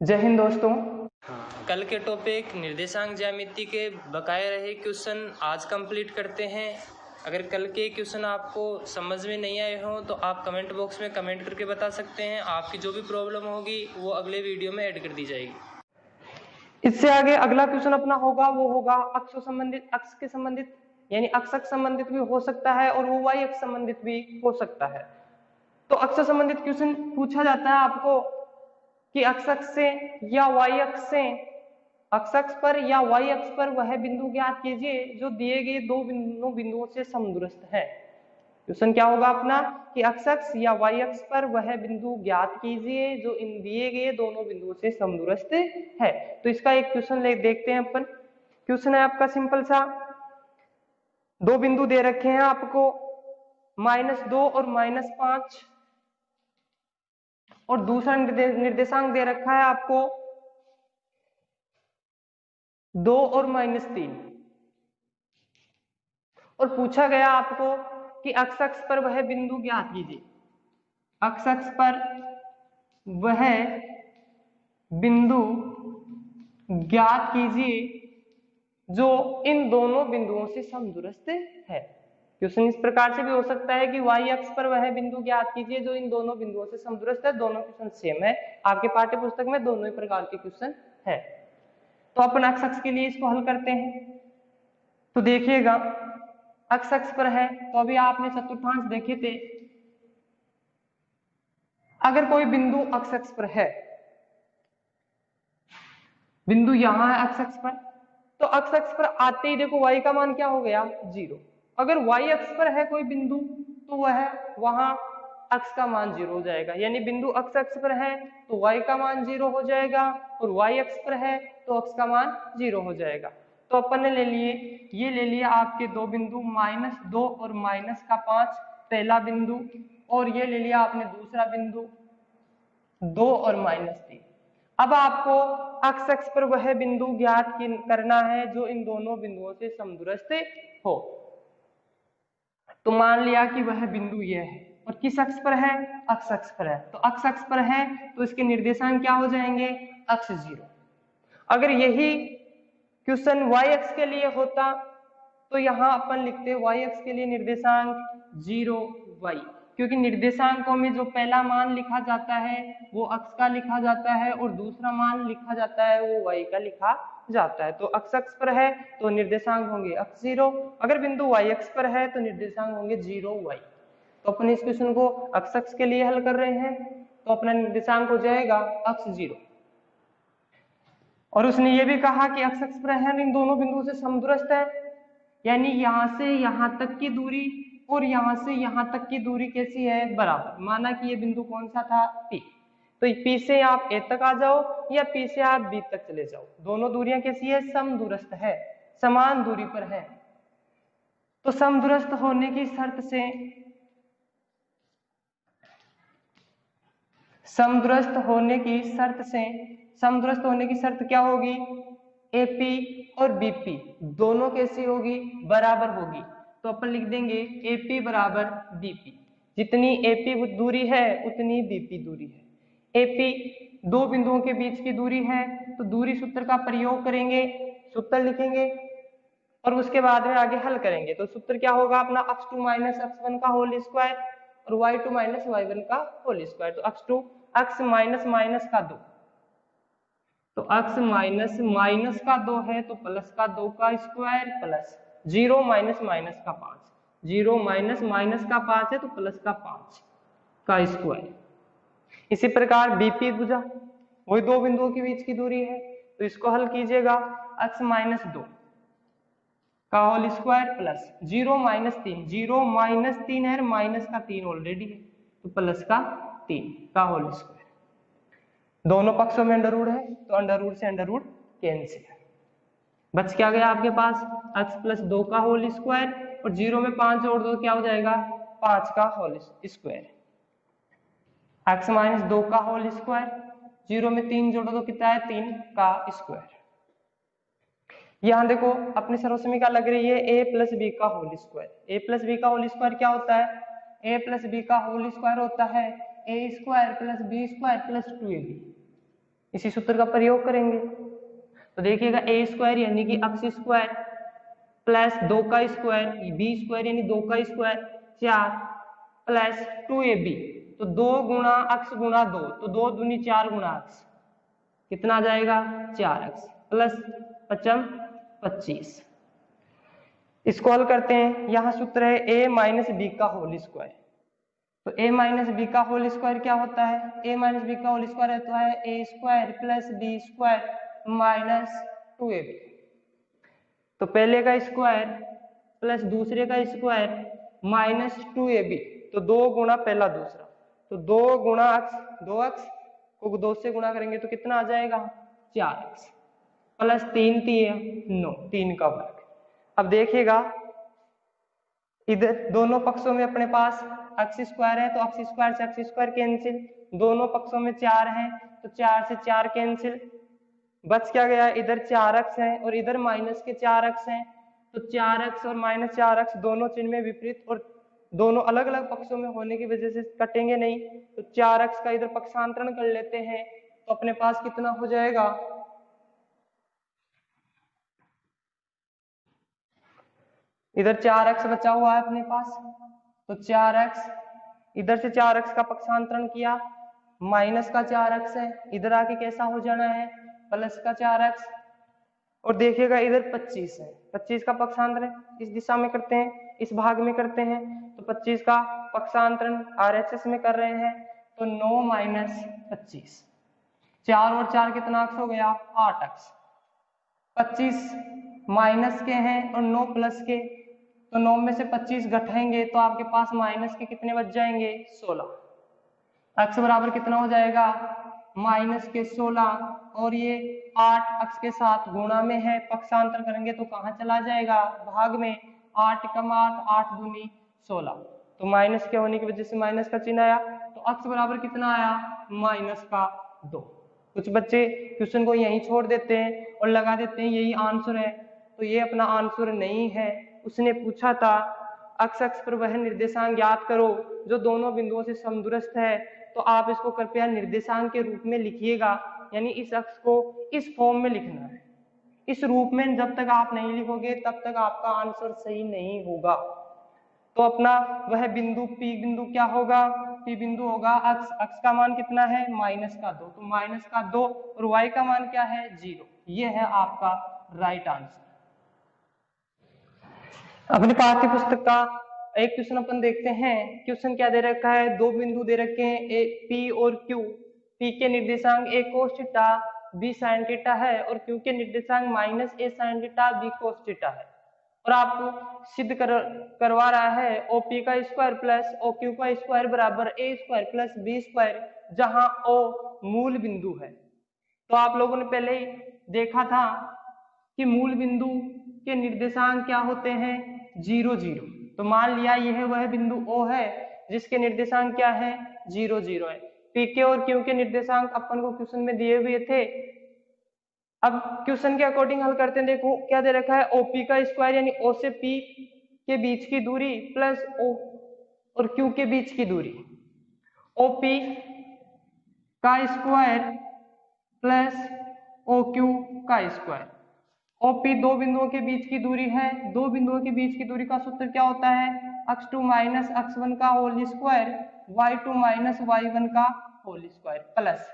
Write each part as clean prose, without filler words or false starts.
जय हिंद दोस्तों। कल के टॉपिक निर्देशांक ज्यामिति के बकाए रहे क्वेश्चन आज कंप्लीट करते हैं। अगर कल के क्वेश्चन आपको समझ में नहीं आए हो तो आप कमेंट बॉक्स में कमेंट करके बता सकते हैं। आपकी जो भी प्रॉब्लम होगी वो अगले वीडियो में ऐड कर दी जाएगी। इससे आगे अगला क्वेश्चन अपना होगा वो होगा अक्ष संबंधित, अक्ष के संबंधित यानी अक्ष संबंधित भी हो सकता है और वो वाई अक्ष संबंधित भी हो सकता है। तो अक्ष संबंधित क्वेश्चन पूछा जाता है आपको कि अक्ष से या वाई अक्ष से, अक्ष पर या वाई अक्ष पर वह बिंदु ज्ञात कीजिए जो दिए गए दो बिंदुओं से समदूरस्थ है। क्वेश्चन क्या होगा अपना कि अक्ष या वाई अक्ष पर वह बिंदु ज्ञात कीजिए जो इन दिए गए दोनों बिंदुओं से समदूरस्थ है। तो इसका एक क्वेश्चन देखते हैं अपन। क्वेश्चन है आपका सिंपल सा, दो बिंदु दे रखे हैं आपको -2 और -5 और दूसरा निर्देशांक दे रखा है आपको 2 और -3 और पूछा गया आपको कि अक्ष पर वह बिंदु ज्ञात कीजिए। अक्ष पर वह बिंदु ज्ञात कीजिए जो इन दोनों बिंदुओं से समदूरस्थ है। क्वेश्चन इस प्रकार से भी हो सकता है कि वाई अक्ष पर वह बिंदु ज्ञात कीजिए जो इन दोनों बिंदुओं से समदूरस्थ है। दोनों क्वेश्चन सेम है, आपके पाठ्य पुस्तक में दोनों ही प्रकार के क्वेश्चन है। तो अपन अक्ष के लिए इसको हल करते हैं। तो देखिएगा अक्ष पर है तो अभी आपने चतुर्थांश देखे थे। अगर कोई बिंदु अक्ष पर है, बिंदु यहां है अक्ष पर, तो अक्ष पर आते ही देखो y का मान क्या हो गया 0। अगर y अक्ष पर है कोई बिंदु तो वह वहां अक्ष का मान 0 हो जाएगा, यानी बिंदु अक्ष पर है तो y का मान 0 हो जाएगा और y अक्ष पर है तो अक्ष का मान 0 हो जाएगा। तो अपन ने ले लिए, ये ले लिया आपके दो बिंदु -2 और -5 पहला बिंदु, और ये ले लिया आपने दूसरा बिंदु 2 और -3। अब आपको अक्ष पर वह बिंदु ज्ञात करना है जो इन दोनों बिंदुओं से समदूरस्थ हो। तो मान लिया कि वह बिंदु यह है और किस अक्ष पर है, अक्ष पर है। तो अक्ष पर है तो इसके निर्देशांक क्या हो जाएंगे, अक्ष 0। अगर यही क्वेश्चन वाई अक्ष के लिए होता तो यहां अपन लिखते वाई अक्ष के लिए निर्देशांक 0 y, क्योंकि निर्देशांकों में जो पहला मान लिखा जाता है वो अक्ष का लिखा जाता है और दूसरा मान लिखा जाता है वो y का लिखा जाता है। तो अक्ष पर है तो निर्देशांक होंगे अक्ष 0, अगर बिंदु y अक्ष पर है तो निर्देशांक होंगे 0 y। तो अपन इस क्वेश्चन को अक्ष के लिए हल कर रहे हैं तो अपना निर्देशांक हो जाएगा अक्ष 0। और उसने ये भी कहा कि अक्ष पर है इन दोनों बिंदुओं से समदूरस्थ है, यानी यहां से यहां तक की दूरी और यहां से यहां तक की दूरी कैसी है, बराबर। माना कि ये बिंदु कौन सा था, P। तो P से आप A तक आ जाओ या P से आप B तक चले जाओ, दोनों दूरियां कैसी है, समदूरस्थ है, समान दूरी पर है। तो समदूरस्थ होने की शर्त से, समदूरस्थ होने की शर्त क्या होगी, AP और BP दोनों कैसी होगी, बराबर होगी। तो अपन लिख देंगे AP बराबर BP, जितनी AP दूरी है उतनी BP दूरी है। AP दो बिंदुओं के बीच की दूरी है तो दूरी सूत्र का प्रयोग करेंगे, सूत्र लिखेंगे और उसके बाद में आगे हल करेंगे। तो सूत्र क्या होगा अपना, x2 माइनस x1 का होल स्क्वायर और y2 माइनस y1 का होल स्क्वायर। तो x2 x माइनस माइनस का 2, तो x माइनस माइनस का 2 है तो प्लस का 2 का स्क्वायर प्लस 0 माइनस माइनस का 5, 0 माइनस माइनस का 5 है तो प्लस का 5 का स्क्वायर। इसी प्रकार BP बुझा, वही दो बिंदुओं के बीच की दूरी है तो इसको हल कीजिएगा, x माइनस 2 का whole square plus 0 minus 3, 0 minus 3 है माइनस का 3 ऑलरेडी है तो प्लस का 3 का होल स्क्वायर। दोनों पक्षों में अंडर रूट है तो अंडर रूट से अंडर रूट कैंसिल है, बच क्या गया आपके पास x प्लस 2 का होल स्क्वायर और 0 में 5 जोड़ दो क्या हो जाएगा 5 का होल स्क्वायर, x माइनस 2 का होल स्क्वायर, 0 में 3 जोड़ो तो कितना है 3 का स्क्वायर। यहां देखो अपनी सर्वसमीका लग रही है a प्लस बी का whole square. a plus B का होल स्क्वायर क्या होता है, a प्लस बी का होल स्क्वायर होता है a square plus B square plus 2ab, इसी सूत्र का प्रयोग करेंगे। तो देखिएगा ए स्क्वायर यानी कि अक्स स्क्वायर प्लस 2 का स्क्वायर, बी स्क्वायर यानी 2 का स्क्वायर 4 प्लस 2ab, तो 2 गुणा अक्स गुणा 2, तो 2 दूनी 4 गुणा अक्स कितना आ जाएगा 4x प्लस 5 25। इसको हल करते हैं। यहाँ सूत्र है a माइनस बी का होल स्क्वायर। तो a माइनस बी का होल स्क्वायर क्या होता है? a माइनस बी का होल स्क्वायर होता है a square plus B square minus 2ab। तो पहले का स्क्वायर प्लस दूसरे का स्क्वायर माइनस 2ab, तो 2 गुणा पहला दूसरा, तो 2 गुणा अक्स 2x को 2 से गुणा करेंगे तो कितना आ जाएगा 4x प्लस 3 9, 3 का वर्ग। अब देखिएगा इधर दोनों पक्षों में अपने पास अक्स स्क्वायर है, तो अक्स स्क्वायर से अक्स स्क्वायर कैंसिल, दोनों पक्षों में 4 है तो 4 से 4 कैंसिल, बच क्या गया इधर 4x है और इधर माइनस के 4x है, तो 4x और माइनस 4x दोनों चिन्ह में विपरीत और दोनों अलग अलग पक्षों में होने की वजह से कटेंगे नहीं, तो 4x का इधर पक्षांतरण कर लेते हैं तो अपने पास कितना हो जाएगा, इधर 4x बचा हुआ है अपने पास, तो 4x इधर से 4x का पक्षांतरण किया, माइनस का 4x है, इधर आके कैसा हो जाना है प्लस का 4x, और देखिएगा इधर 25 है, 25 का पक्षांतरण इस दिशा में करते हैं, इस भाग में करते हैं, तो 25 का पक्षांतरण RHS में कर रहे हैं, तो 9 माइनस 25, 4 और 4 कितना अक्स हो गया 8x, 25 माइनस के हैं और 9 प्लस के, तो 9 में से 25 घटाएंगे तो आपके पास माइनस के कितने बच जाएंगे 16, x बराबर कितना हो जाएगा माइनस के 16, और ये 8 अक्स के साथ गुणा में है, पक्षांतर करेंगे तो कहाँ चला जाएगा भाग में, 8 कम 8, 8 दूनी 16, तो माइनस के होने की वजह से माइनस का चिन्ह आया, तो अक्स बराबर कितना आया माइनस का 2। कुछ बच्चे क्वेश्चन को यहीं छोड़ देते हैं और लगा देते हैं यही आंसर है, तो ये अपना आंसर नहीं है। उसने पूछा था अक्ष अक्ष पर वह निर्देशांक ज्ञात करो जो दोनों बिंदुओं से समदूरस्थ है, तो आप इसको कृपया निर्देशांक के रूप में लिखिएगा, यानी इस अक्ष को इस फॉर्म में लिखना है, इस रूप में जब तक आप नहीं लिखोगे तब तक आपका आंसर सही नहीं होगा। तो अपना वह बिंदु P बिंदु क्या होगा, P बिंदु होगा अक्ष, अक्ष का मान कितना है माइनस का 2, तो माइनस का 2 और y का मान क्या है 0, ये है आपका राइट आंसर। अपने पाठ्य पुस्तक का एक क्वेश्चन अपन देखते हैं। क्वेश्चन क्या दे रखा है, दो बिंदु दे रखे हैं P और Q, P के निर्देशांक a cos theta b sin theta है और Q के निर्देशांक minus a sin theta b cos theta है, और आपको सिद्ध करवा रहा है OP का स्क्वायर प्लस OQ का स्क्वायर बराबर a square plus b square, जहां O मूल बिंदु है। तो आप लोगों ने पहले ही देखा था कि मूल बिंदु के निर्देशांक क्या होते हैं 0 0, तो मान लिया यह वह बिंदु O है जिसके निर्देशांक क्या है 0 0 है। PK और Q के निर्देशांक अपन को क्वेश्चन में दिए हुए थे। अब क्वेश्चन के अकॉर्डिंग हल करते हैं। देखो क्या दे रखा है, OP का स्क्वायर यानी O से P के बीच की दूरी प्लस O और Q के बीच की दूरी, OP का स्क्वायर प्लस OQ का स्क्वायर। OP दो बिंदुओं के बीच की दूरी है, दो बिंदुओं के बीच की दूरी का सूत्र क्या होता है x2 माइनस x1 का whole square y2 minus y1 का होल स्क्वायर प्लस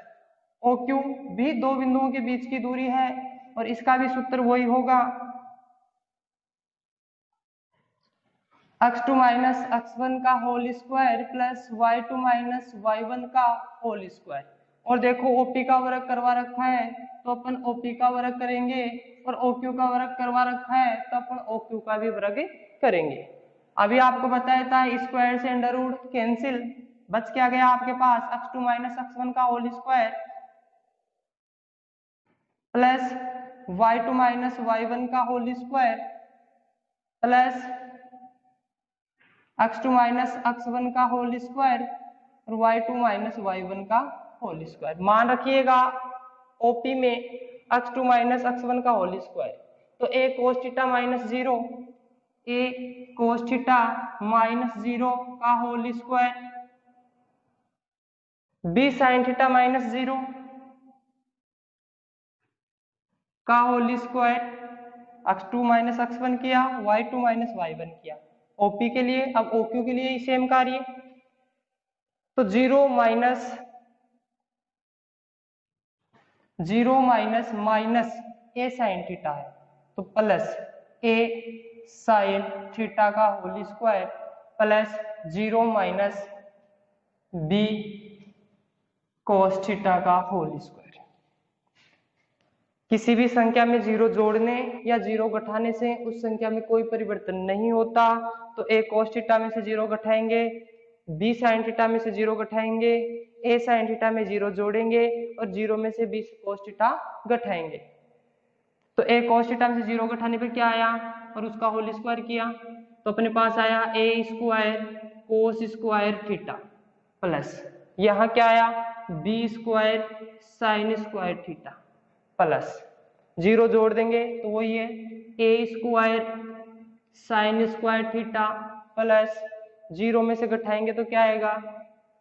OQ भी दो बिंदुओं के बीच की दूरी है और इसका भी सूत्र वही होगा x2 माइनस x1 का whole square plus y2 minus y1 का होल स्क्वायर। और देखो OP का वर्ग करवा रखा है तो अपन OP का वर्ग करेंगे और OQ का वर्ग करवा रखा है तो अपन OQ का भी वर्ग करेंगे। अभी आपको बताया था स्क्वायर से अंडर रूट कैंसिल, बच क्या गया आपके पास x2 माइनस x1 का whole square plus y2 minus y1 का whole square plus x2 minus x1 का होल स्क्वायर और y2 माइनस y1 का होल स्क्वायर। मान रखिएगा OP में x2 माइनस x1 का होल स्क्वायर, तो a cos theta minus 0, a cos theta minus 0 का whole square, b sin theta minus 0 का whole square, x2 minus x1 किया, y2 माइनस y1 किया। OP के लिए, अब OQ के लिए सेम कार्य, तो 0 माइनस a साइन थीटा है, तो प्लस a साइन थीटा का whole square plus 0 minus b cos theta का होल स्क्वायर। किसी भी संख्या में 0 जोड़ने या 0 घटाने से उस संख्या में कोई परिवर्तन नहीं होता, तो a कोस थीटा में से 0 घटाएंगे, b साइन थीटा में से 0 घटाएंगे, a साइन थीटा में 0 जोड़ेंगे और 0 में से b कोस थीटा घटाएंगे। तो a कोस थीटा में से 0 घटाने पर क्या आया और उसका होल स्क्वायर किया, तो अपने पास आया a square cos square theta plus यहाँ क्या आया b square sine square theta plus 0 जोड़ देंगे तो वही है a square sine square theta plus 0 में से घटाएंगे तो क्या आएगा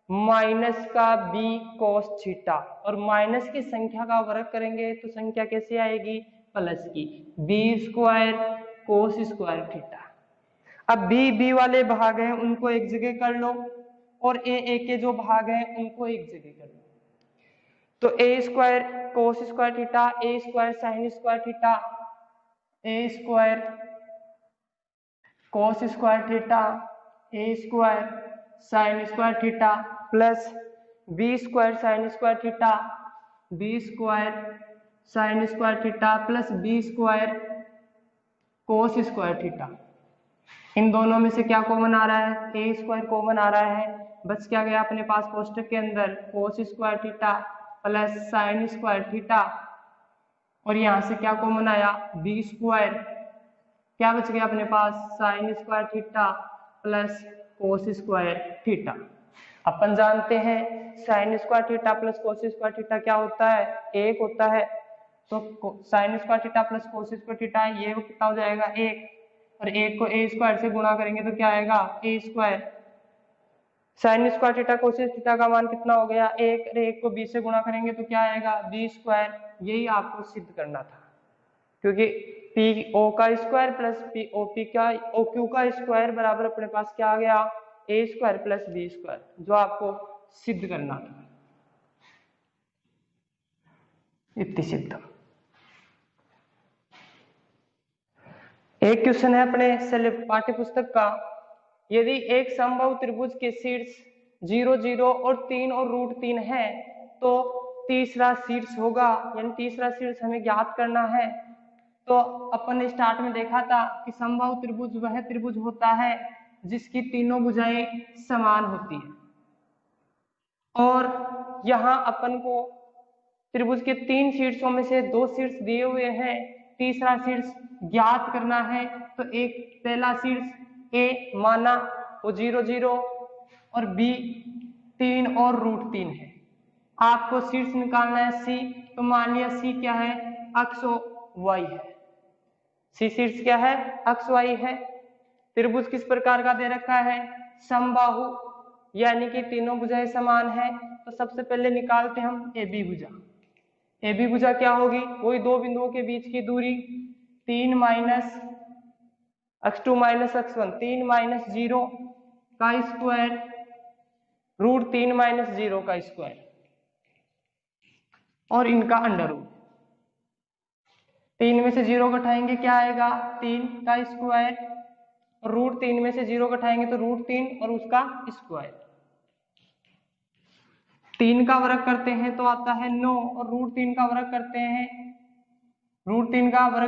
माइनस का b कोस थीटा, और माइनस की संख्या का वर्ग करेंगे तो संख्या कैसे आएगी प्लस की b square cos square theta. अब b वाले भाग हैं उनको एक जगह कर लो और a के जो भाग हैं उनको एक जगह कर लो, तो a square cos square theta, a square sine square theta, a square cos square theta, a square sine square theta plus b square sine square theta, b square sine square theta plus b square cos square theta. इन दोनों में से क्या common आ रहा है, a square common आ रहा है, बच क्या गया अपने पास कोष्टक के अंदर कोस square theta plus sign square theta, और यहां से क्या कॉमन आया b स्क्वायर, क्या बच गया अपने पास sine square theta plus cos square theta. अपन जानते हैं sine square theta plus cos square theta क्या होता है, 1 होता है, तो sine square theta plus cos square theta ये कितना हो जाएगा 1, और 1 को a स्क्वायर से गुणा करेंगे तो क्या आएगा a square, sine square theta cos theta का मान कितना हो गया 1, और 1 को b से गुणा करेंगे तो क्या आएगा b स्क्वायर। यही आपको सिद्ध करना था, क्योंकि PO का स्क्वायर प्लस OQ का स्क्वायर बराबर अपने पास क्या आ गया a square plus b square, जो आपको सिद्ध करना था। इतनी सिद्ध। एक क्वेश्चन है अपने पाठ्य पुस्तक का, यदि एक समबाहु त्रिभुज के शीर्ष 0 0 और 3 और √3 है तो तीसरा शीर्ष होगा, यानी तीसरा शीर्ष हमें ज्ञात करना है। तो अपन ने स्टार्ट में देखा था कि समबाहु त्रिभुज वह त्रिभुज होता है जिसकी तीनों भुजाएं समान होती है, और यहाँ अपन को त्रिभुज के 3 शीर्षों में से 2 शीर्ष दिए हुए हैं, तीसरा शीर्ष ज्ञात करना है। तो एक पहला शीर्ष a माना वो 0 0 और b 3 और √3 है। आपको शीर्ष निकालना है c, तो मान लिया c क्या है अक्ष y है, c शीर्ष क्या है अक्ष y है। त्रिभुज किस प्रकार का दे रखा है समबाहु, यानी कि तीनों भुजाएं समान है। तो सबसे पहले निकालते हम AB भुजा। AB भुजा क्या होगी, वही दो बिंदुओं के बीच की दूरी 3 minus x2 minus x1, 3 minus 0 का स्क्वायर √3 माइनस 0 का स्क्वायर और इनका अंडर रूट। 3 में से 0 घटाएंगे क्या आएगा 3 का स्क्वायर, और √3 में से 0 घटाएंगे तो √3 और उसका स्क्वायर। 3 का वर्ग करते हैं तो आता है 9, और √3 का वर्ग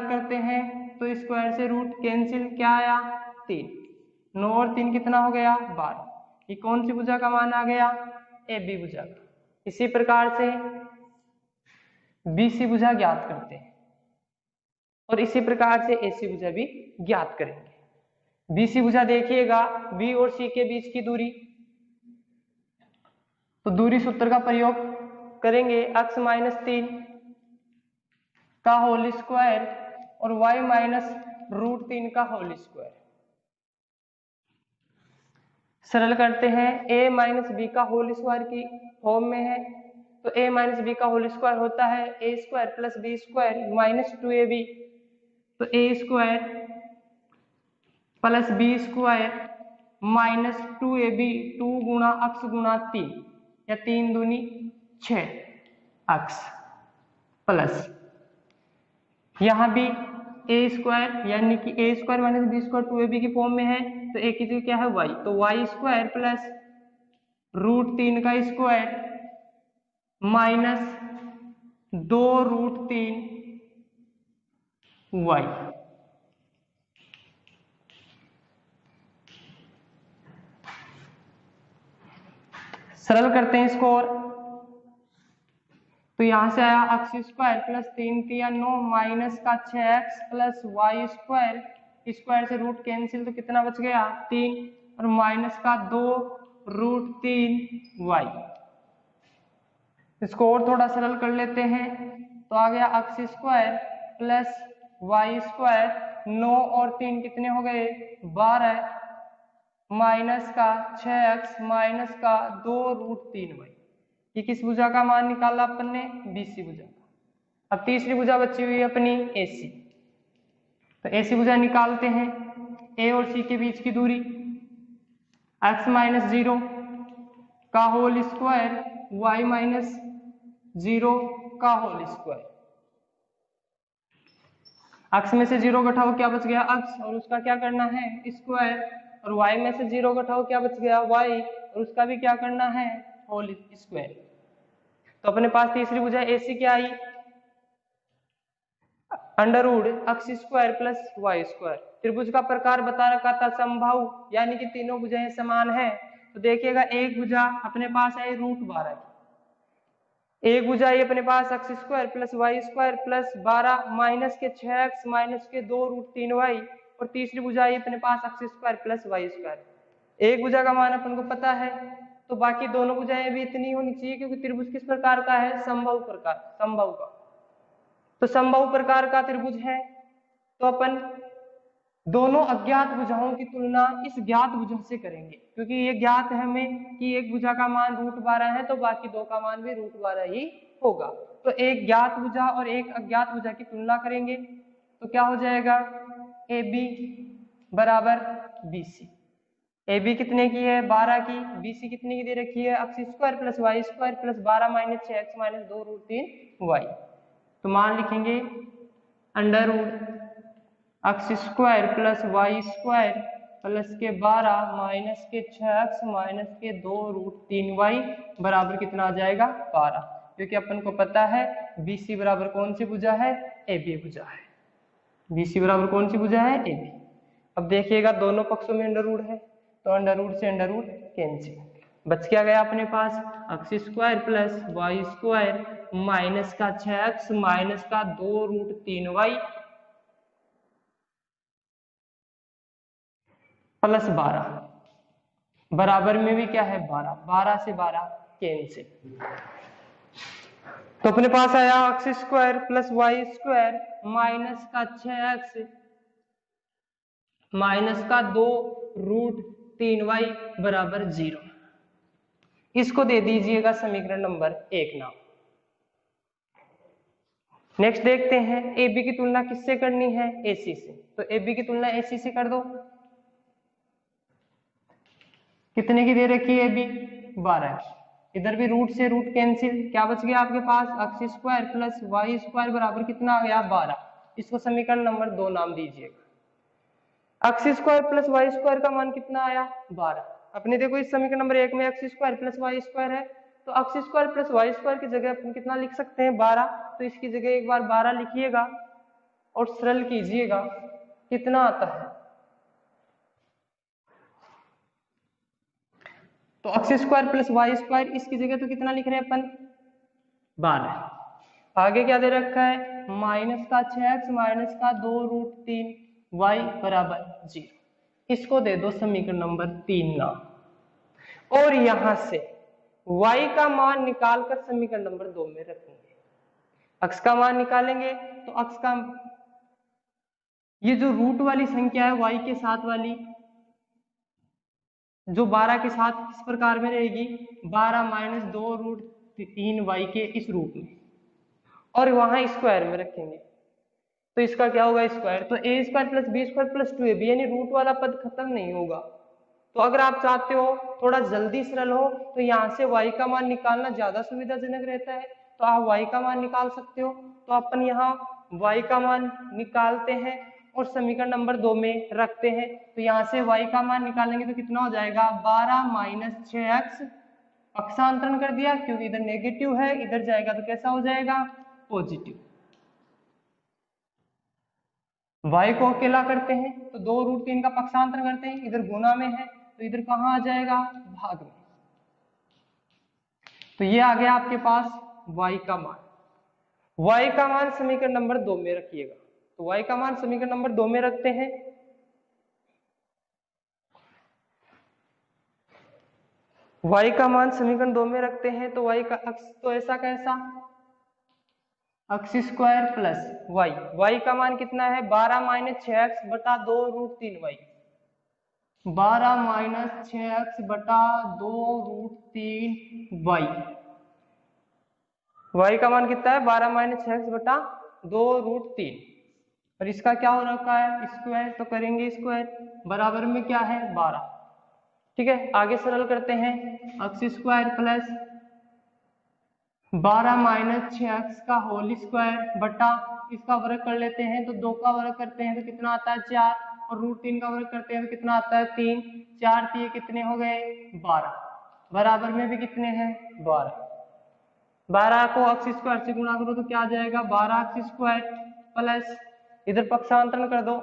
करते हैं तो स्क्वायर से रूट कैंसिल, क्या आया 3, 9 और 3 कितना हो गया 12। ये कौन सी भुजा का मान आ गया AB भुजा का। इसी प्रकार से BC भुजा ज्ञात करते हैं, और इसी प्रकार से AC भुजा भी ज्ञात करेंगे। BC भुजा देखिएगा B और C के बीच की दूरी, तो दूरी सूत्र का प्रयोग करेंगे x माइनस 3 का होल स्क्वायर और y माइनस √3 का होल स्क्वायर। सरल करते हैं a माइनस b का होल स्क्वायर की फॉर्म में है, तो a माइनस बी का होल स्क्वायर होता है a square plus B square minus 2ab, तो a square plus B square minus 2ab, 2 गुणा अक्स गुणा 3 या 3 दूनी 6 अक्स प्लस यहाँ भी a स्क्वायर यानी कि a square minus B square 2ab की फॉर्म में है, तो a की जगह क्या है y, तो y स्क्वायर प्लस रूट 3 का स्क्वायर माइनस 2 रूट 3 y। सरल करते हैं इसको और, तो यहां से आया x स्क्वायर प्लस 3 3 9 माइनस का 6x plus Y square, square से रूट कैंसिल तो कितना बच गया 3 और माइनस का 2 रूट 3 y। इसको और थोड़ा सरल कर लेते हैं, तो आ गया x square plus Y square 9 और 3 कितने हो गए 12 माइनस का 6x माइनस का 2 रूट 3y। ये किस भुजा का मान निकाला अपन ने BC भुजा का। अब तीसरी भुजा बची हुई है अपनी AC, तो AC भुजा निकालते हैं। A और C के बीच की दूरी x माइनस 0 का होल स्क्वायर y माइनस 0 का होल स्क्वायर। x में से 0 घटाओ क्या बच गया x, और उसका क्या करना है स्क्वायर, और y में से 0 घटाओ क्या बच गया y, और उसका भी क्या करना है होल स्क्वायर। तो अपने पास तीसरी भुजा AC क्या आई under root x square plus Y square. त्रिभुज का प्रकार बता रखा था समबाहु, यानी कि तीनों भुजाएं समान है। तो देखिएगा एक भुजा अपने पास है रूट 12 की, एक भुजा ये अपने पास x square plus Y square plus 12 minus के 6x माइनस के 2 रूट 3y, और तीसरी भुजा ये अपने पास x square plus Y square. एक भुजा का मान अपन को पता है, तो बाकी दोनों भुजाएं भी इतनी होनी चाहिए, क्योंकि त्रिभुज किस प्रकार का है समबाहु प्रकार, समबाहु का। तो समबाहु प्रकार का त्रिभुज है, तो अपन दोनों अज्ञात भुजाओं की तुलना इस ज्ञात भुजा से करेंगे, क्योंकि ये ज्ञात है हमें कि एक भुजा का मान रूट 12 है, तो बाकी दो का मान भी रूट 12 ही होगा। तो एक ज्ञात भुजा और एक अज्ञात भुजा की तुलना करेंगे, तो क्या हो जाएगा AB बराबर BC। AB कितने की है 12 की, BC कितने की दे रखी है x square plus Y square plus 12 minus 6x minus 2 root 3y। तो मान लिखेंगे under root x square plus Y square plus के 12 माइनस के 6x माइनस के 2 रूट 3y बराबर कितना आ जाएगा 12, क्योंकि अपन को पता है BC बराबर कौन सी भुजा है AB भुजा है। BC बराबर कौन सी भुजा है AB। अब देखिएगा दोनों पक्षों में अंडर रूट है, तो अंडर रूट से अंडर रूट कैंसिल, बच क्या गया अपने पास x square plus Y square minus का 6x माइनस का 2 रूट 3y प्लस 12 बराबर में भी क्या है 12, 12 से 12 कैंसिल। तो अपने पास आया x square plus Y square minus का 6x माइनस का 2 रूट 3y बराबर 0। इसको दे दीजिएगा समीकरण नंबर 1 नाम। नेक्स्ट देखते हैं AB की तुलना किससे करनी है AC से, तो AB की तुलना AC से कर दो। कितने की दे रखी है AB 12, इधर भी रूट से रूट कैंसिल, क्या बच गया आपके पास x square plus Y square बराबर कितना आ गया 12। इसको समीकरण नंबर 2 नाम दीजिएगा। x square plus Y square का मान कितना आया 12। अपने देखो इस समीकरण नंबर 1 में x square plus Y square है, तो x square plus Y square की जगह अपन कितना लिख सकते हैं 12, तो इसकी जगह एक बार 12 लिखिएगा और सरल कीजिएगा, कितना आता है तो x square plus Y square, इसकी जगह तो कितना लिख रहे हैं अपन 12। आगे क्या दे रखा है माइनस का 6x माइनस का 2 रूट 3y बराबर 0। इसको दे दो समीकरण नंबर 3 नाम, और यहां से y का मान निकालकर समीकरण नंबर 2 में रखेंगे। x का मान निकालेंगे तो x का ये जो रूट वाली संख्या है y के साथ वाली, जो 12 के साथ किस प्रकार में रहेगी 12 माइनस 2 रूट 3y के इस रूप में, और वहां स्क्वायर में रखेंगे तो इसका क्या होगा स्क्वायर, तो a square plus B square plus 2ab, यानी रूट वाला पद खत्म नहीं होगा। तो अगर आप चाहते हो थोड़ा जल्दी सरल हो तो यहाँ से y का मान निकालना ज्यादा सुविधाजनक रहता है, तो आप y का मान निकाल सकते हो। तो अपन यहाँ y का मान निकालते हैं और समीकरण नंबर 2 में रखते हैं। तो यहाँ से y का मान निकालेंगे तो कितना हो जाएगा 12 माइनस 6x, पक्षांतरण कर दिया क्योंकि इधर नेगेटिव है, इधर जाएगा तो कैसा हो जाएगा पॉजिटिव। y को अकेला करते हैं तो 2√3 का पक्षांतरण करते हैं, इधर गुना में है तो इधर कहाँ आ जाएगा भाग में। तो ये आ गया आपके पास y का मान। y का मान समीकरण नंबर 2 में रखिएगा, तो y का मान समीकरण नंबर 2 में रखते हैं। y का मान समीकरण 2 में रखते हैं तो y का अक्ष तो ऐसा कैसा अक्ष स्क्वायर प्लस y का मान कितना है 12 माइनस 6x बटा 2√3y, 12 माइनस 6x बटा 2√3y। y का मान कितना है 12 माइनस 6x बटा 2√3, और इसका क्या हो रखा है स्क्वायर, तो करेंगे स्क्वायर बराबर में क्या है 12। ठीक है, आगे सरल करते हैं, अक्ष स्क्वायर प्लस 12 माइनस 6x का होल स्क्वायर बटा इसका वर्ग कर लेते हैं तो 2 का वर्ग करते हैं तो कितना आता है 4, और √3 का वर्ग करते हैं तो कितना आता है 3, 4 3 कितने हो गए 12, बराबर में भी कितने हैं 12। 12 को अक्ष स्क्वायर से गुणा करो तो क्या आ जाएगा 12 अक्ष स्क्वायर प्लस इधर पक्षांतरण कर दो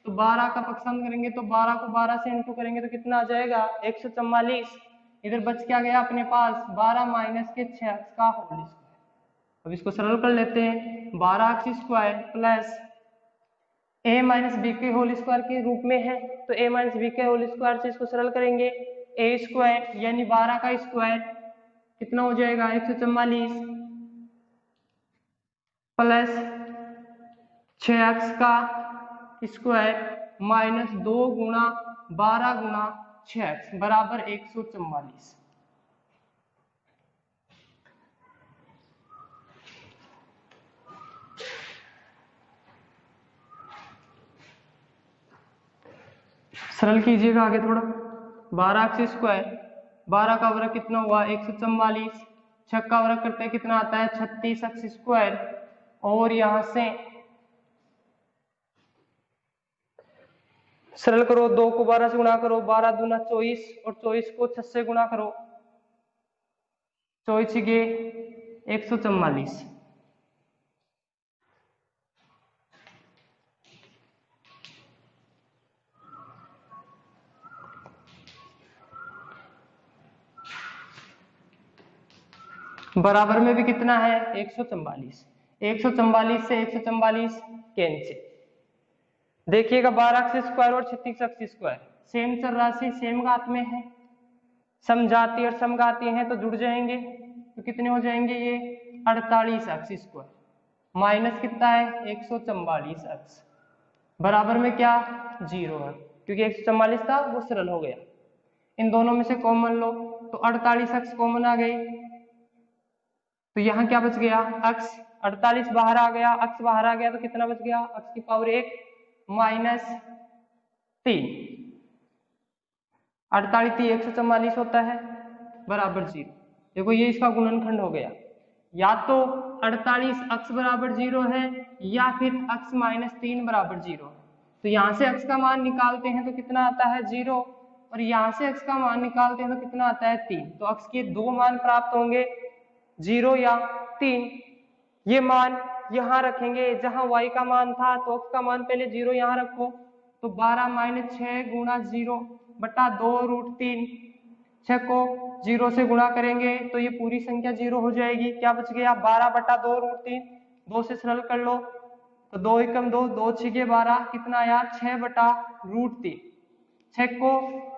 तो 12 का पक्षांतरण करेंगे तो 12 को 12 से इंटू करेंगे तो कितना आ जाएगा 144। इधर बच क्या गया अपने पास 12 माइनस के 6x का होल स्क्वायर। अब इसको सरल कर लेते हैं, 12 x square plus a minus b के होल स्क्वायर के रूप में है तो a माइनस बी के होल स्क्वायर से इसको सरल करेंगे, a स्क्वायर यानी 12 का स्क्वायर कितना हो जाएगा 144 प्लस 6x का स्क्वायर माइनस 2 गुणा 12 गुणा 6x बराबर 144। सरल कीजिएगा आगे थोड़ा, 12 अक्ष स्क्वायर 12 का वर्ग कितना हुआ 144, 6 का वर्ग करते हैं कितना आता है 36 अक्ष स्क्वायर, और यहां से सरल करो 2 को 12 से गुणा करो 12 दूना 24 और 24 को 6 से गुणा करो 24 के 144। बराबर में भी कितना है 144, 144 से 144 कैंसिल। देखिएगा 12 अक्ष स्क्वायर और 36 अक्ष स्क्वायर सेम चर राशि सेम घात में है, समजाती और समघाती हैं तो जुड़ जाएंगे तो कितने हो जाएंगे ये 48 अक्ष स्क्वायर माइनस कितना है 144 अक्ष बराबर में क्या 0 है, क्योंकि 144 था वो सरल हो गया। इन दोनों में से कॉमन लो तो 48 अक्ष कॉमन आ गई, तो यहाँ क्या बच गया अक्ष 48 बाहर आ गया, अक्ष बाहर आ गया तो कितना बच गया अक्ष की पावर 1 माइनस 3, 48 3 144 होता है बराबर 0। देखो ये इसका गुणनखंड हो गया, या तो 48 अक्ष बराबर 0 है या फिर अक्ष माइनस 3 बराबर 0 है। तो यहाँ से अक्ष का मान निकालते हैं तो कितना आता है 0, और यहाँ से अक्ष का मान निकालते हैं तो कितना आता है 3। तो अक्ष के दो मान प्राप्त होंगे 0 या 3। ये मान यहाँ रखेंगे जहां y का मान था तो अक्ष का मान पहले 0 यहाँ रखो तो 12 माइनस 6 गुणा 0 बटा 2√3, 6 को 0 से गुणा करेंगे तो ये पूरी संख्या 0 हो जाएगी। क्या बच गया 12 बटा 2√3, 2 से सरल कर लो तो 2 एकम 2, 2 छिके 12 कितना आया 6 बटा √3। 6 को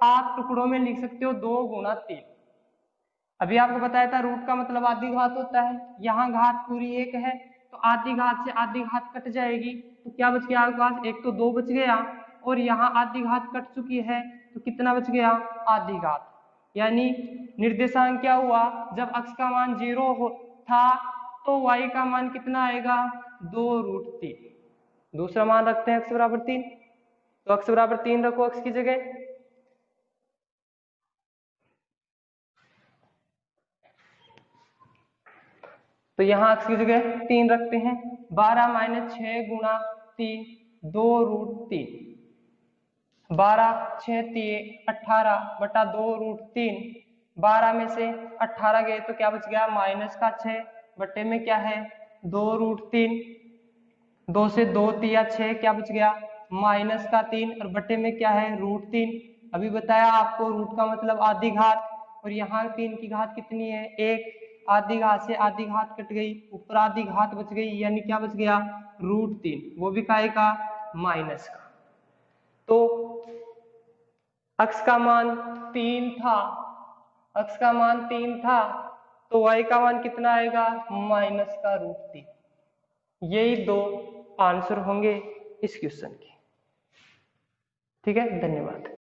आप टुकड़ों में लिख सकते हो 2 गुणा 3। अभी आपको बताया था रूट का मतलब आधी घात होता है, यहाँ घात पूरी 1 है तो आधी घात से आधी घात कट जाएगी तो क्या बच गया आपके पास, एक तो 2 बच गया और यहाँ आधी घात कट चुकी है तो कितना बच गया आधी घात। यानी निर्देशांक क्या हुआ, जब x का मान 0 था तो y का मान कितना आएगा, 2√3। दूसरा मान रखते हैं x बराबर 3, तो x बराबर 3 रखो x की जगह। तो यहाँ x की जगह 3 रखते हैं। 12 - 6 गुणा 3, 2√3। 12 6 3 18 बटा 2√3। 12 में से 18 गए तो क्या बच गया, -6 बटे में क्या है, 2√3। 2 से 2 3 6, क्या बच गया, -3 और बटे में क्या है, √3। अभी बताया आपको रूट का मतलब आधी घात, और यहाँ 3 की घात कितनी है, 1। आधी घात से आधी घात कट गई, ऊपर आधी घात बच गई, यानी क्या बच गया, √3, वो भी काय का, माइनस का। तो x का मान 3 था, x का मान 3 था, तो y का मान कितना आएगा, -√3। यही 2 आंसर होंगे इस क्वेश्चन के। ठीक है, धन्यवाद।